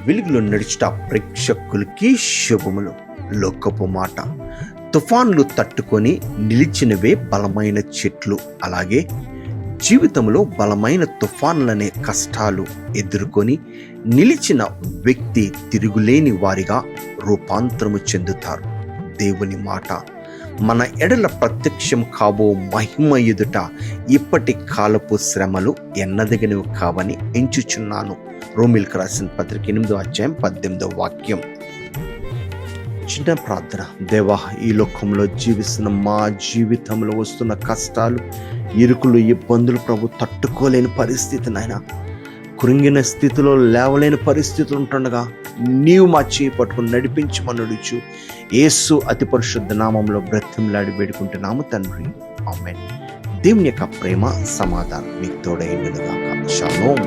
వెలుగులో నడిచుట ప్రేక్షకులకి శుభములు. లోకపు మాట. తుఫాన్లు తట్టుకొని నిలిచినవే బలమైన చెట్లు. అలాగే జీవితంలో బలమైన తుఫాన్లనే కష్టాలు ఎదుర్కొని నిలిచిన వ్యక్తి తిరుగులేని వారిగా రూపాంతరము చెందుతారు. దేవుని మాట మన ఎడల ప్రత్యక్షం కాబో మహిమ ఎదుట ఇప్పటి కాలపు శ్రమలు ఎన్నదగినవి కావని ఎంచుచున్నాను. రోమిల్కి రాసిన పత్రిక 8:18 చిన్న ప్రార్థన. దేవా, ఈ లోకంలో జీవిస్తున్న మా జీవితంలో వస్తున్న కష్టాలు, ఇరుకులు, ఇబ్బందులు ప్రభు తట్టుకోలేని పరిస్థితి నాయన, కృంగిన స్థితిలో లేవలేని పరిస్థితులు ఉంటుండగా నీవు మా చేయి పట్టుకుని నడిపించమనుడుచు యేసు అతి పరిశుద్ధ నామంలో బ్రతిమలాడి వేడుకుంటున్నాము తండ్రి. ఆమేన్. దేవుని యొక్క ప్రేమ సమాధానం మీకు తోడైండును గాక. షాలోమ్.